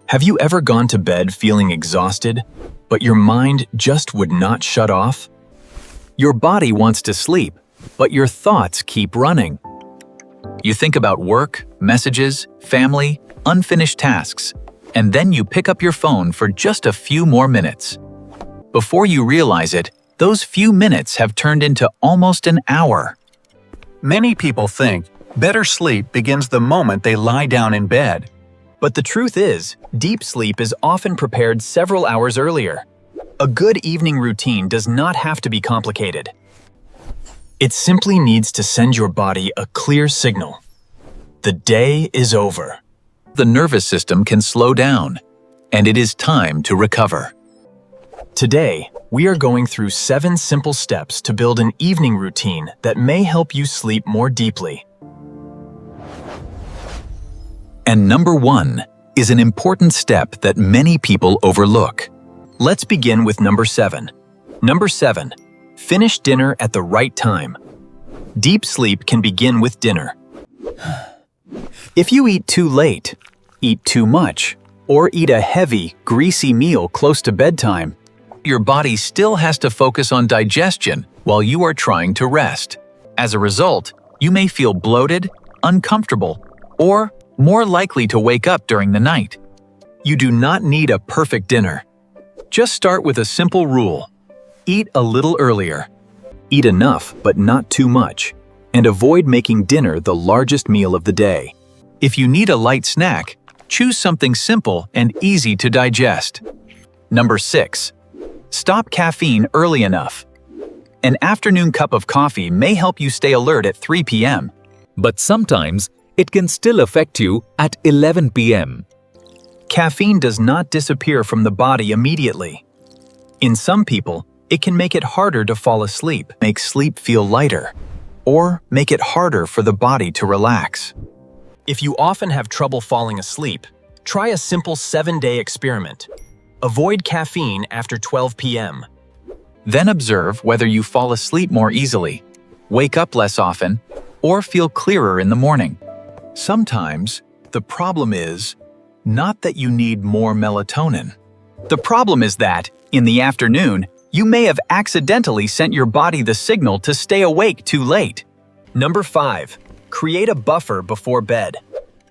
Have you ever gone to bed feeling exhausted, but your mind just would not shut off? Your body wants to sleep, but your thoughts keep running. You think about work, messages, family, unfinished tasks, and then you pick up your phone for just a few more minutes. Before you realize it, those few minutes have turned into almost an hour. Many people think better sleep begins the moment they lie down in bed. But the truth is, deep sleep is often prepared several hours earlier. A good evening routine does not have to be complicated. It simply needs to send your body a clear signal. The day is over. The nervous system can slow down, and it is time to recover. Today, we are going through 7 simple steps to build an evening routine that may help you sleep more deeply. And number 1 is an important step that many people overlook. Let's begin with number 7. Number 7. Finish dinner at the right time. Deep sleep can begin with dinner. If you eat too late, eat too much, or eat a heavy, greasy meal close to bedtime, your body still has to focus on digestion while you are trying to rest. As a result, you may feel bloated, uncomfortable, or more likely to wake up during the night. You do not need a perfect dinner. Just start with a simple rule. Eat a little earlier. Eat enough, but not too much. And avoid making dinner the largest meal of the day. If you need a light snack, choose something simple and easy to digest. Number 6. Stop caffeine early enough. An afternoon cup of coffee may help you stay alert at 3 p.m. But sometimes it can still affect you at 11 p.m. Caffeine does not disappear from the body immediately. In some people, it can make it harder to fall asleep, make sleep feel lighter, or make it harder for the body to relax. If you often have trouble falling asleep, try a simple 7-day experiment. Avoid caffeine after 12 p.m. Then observe whether you fall asleep more easily, wake up less often, or feel clearer in the morning. Sometimes, the problem is not that you need more melatonin. The problem is that, in the afternoon, you may have accidentally sent your body the signal to stay awake too late. Number 5. Create a buffer before bed.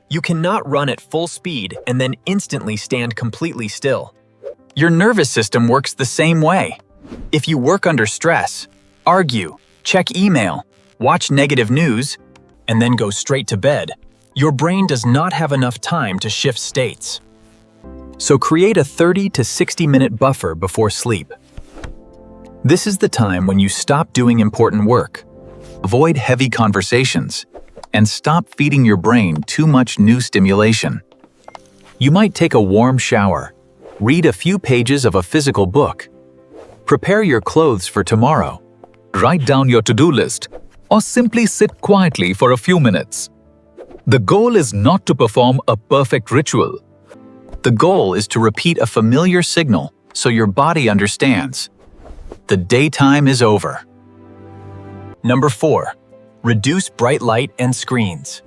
You cannot run at full speed and then instantly stand completely still. Your nervous system works the same way. If you work under stress, argue, check email, watch negative news, and then go straight to bed, your brain does not have enough time to shift states. So create a 30 to 60-minute buffer before sleep. This is the time when you stop doing important work, avoid heavy conversations, and stop feeding your brain too much new stimulation. You might take a warm shower, read a few pages of a physical book, prepare your clothes for tomorrow, Write down your to-do list, or simply sit quietly for a few minutes. The goal is not to perform a perfect ritual. The goal is to repeat a familiar signal so your body understands. The daytime is over. Number 4. Reduce bright light and screens.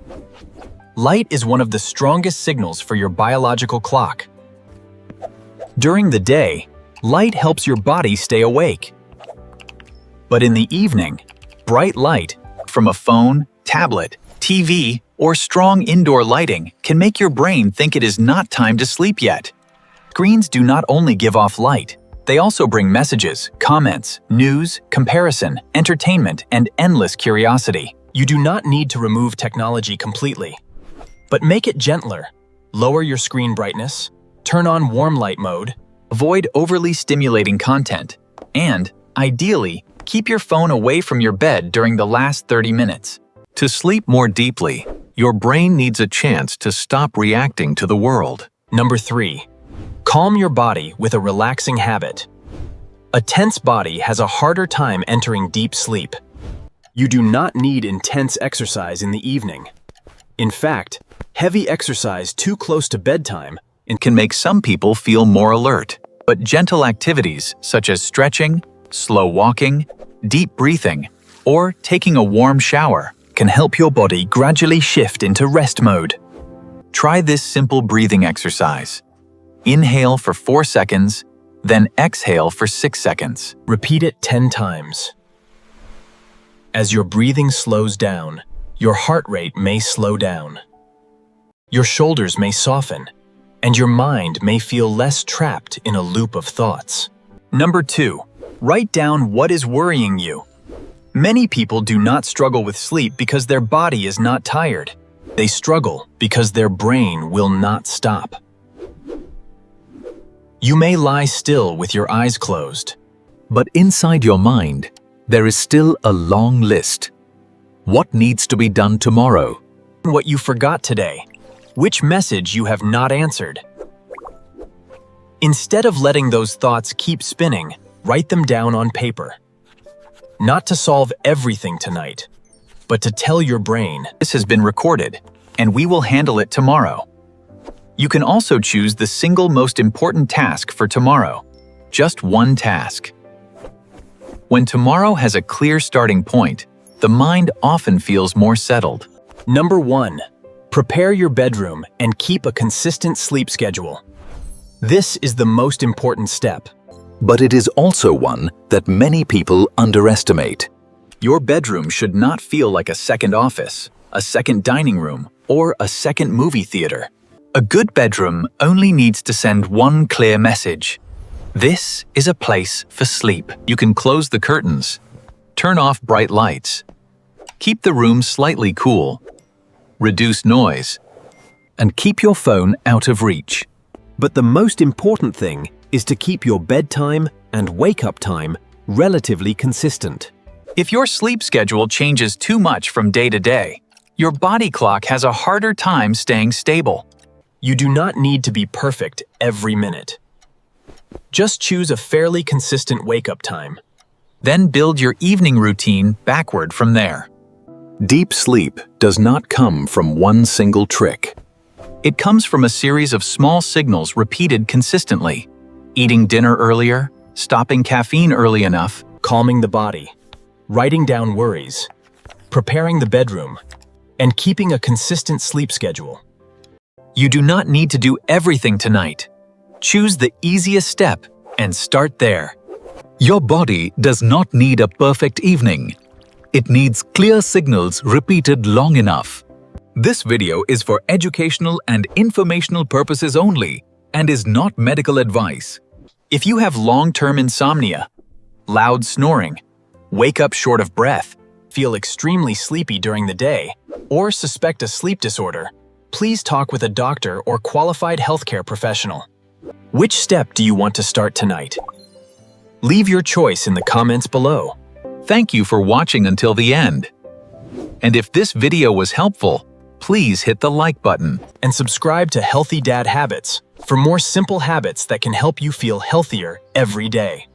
Light is one of the strongest signals for your biological clock. During the day, light helps your body stay awake. But in the evening, bright light from a phone, tablet, TV, or strong indoor lighting can make your brain think it is not time to sleep yet. Screens do not only give off light, they also bring messages, comments, news, comparison, entertainment, and endless curiosity. You do not need to remove technology completely, but make it gentler. Lower your screen brightness, turn on warm light mode, avoid overly stimulating content, and, ideally, keep your phone away from your bed during the last 30 minutes. To sleep more deeply, your brain needs a chance to stop reacting to the world. Number 3. Calm your body with a relaxing habit. A tense body has a harder time entering deep sleep. You do not need intense exercise in the evening. In fact, heavy exercise too close to bedtime can make some people feel more alert, but gentle activities such as stretching, slow walking, deep breathing, or taking a warm shower can help your body gradually shift into rest mode. Try this simple breathing exercise. Inhale for 4 seconds, then exhale for 6 seconds. Repeat it 10 times. As your breathing slows down, your heart rate may slow down. Your shoulders may soften, and your mind may feel less trapped in a loop of thoughts. Number 2, write down what is worrying you. Many people do not struggle with sleep because their body is not tired. They struggle because their brain will not stop. You may lie still with your eyes closed. But inside your mind, there is still a long list. What needs to be done tomorrow? What you forgot today. Which message you have not answered. Instead of letting those thoughts keep spinning, write them down on paper. Not to solve everything tonight, but to tell your brain, This has been recorded, and we will handle it tomorrow. You can also choose the single most important task for tomorrow. Just one task. When tomorrow has a clear starting point, the mind often feels more settled. Number 1, prepare your bedroom and keep a consistent sleep schedule. This is the most important step. But it is also one that many people underestimate. Your bedroom should not feel like a second office, a second dining room, or a second movie theater. A good bedroom only needs to send one clear message. This is a place for sleep. You can close the curtains, turn off bright lights, keep the room slightly cool, reduce noise, And keep your phone out of reach. But the most important thing is to keep your bedtime and wake-up time relatively consistent. If your sleep schedule changes too much from day to day, your body clock has a harder time staying stable. You do not need to be perfect every minute. Just choose a fairly consistent wake-up time. Then build your evening routine backward from there. Deep sleep does not come from one single trick. It comes from a series of small signals repeated consistently. Eating dinner earlier, stopping caffeine early enough, Calming the body, writing down worries, preparing the bedroom, and keeping a consistent sleep schedule. You do not need to do everything tonight. Choose the easiest step and start there. Your body does not need a perfect evening. It needs clear signals repeated long enough. This video is for educational and informational purposes only and is not medical advice. If you have long-term insomnia, loud snoring, wake up short of breath, Feel extremely sleepy during the day, or suspect a sleep disorder, please talk with a doctor or qualified healthcare professional. Which step do you want to start tonight? Leave your choice in the comments below. Thank you for watching until the end. And if this video was helpful, please hit the like button. And subscribe to Healthy Dad Habits for more simple habits that can help you feel healthier every day.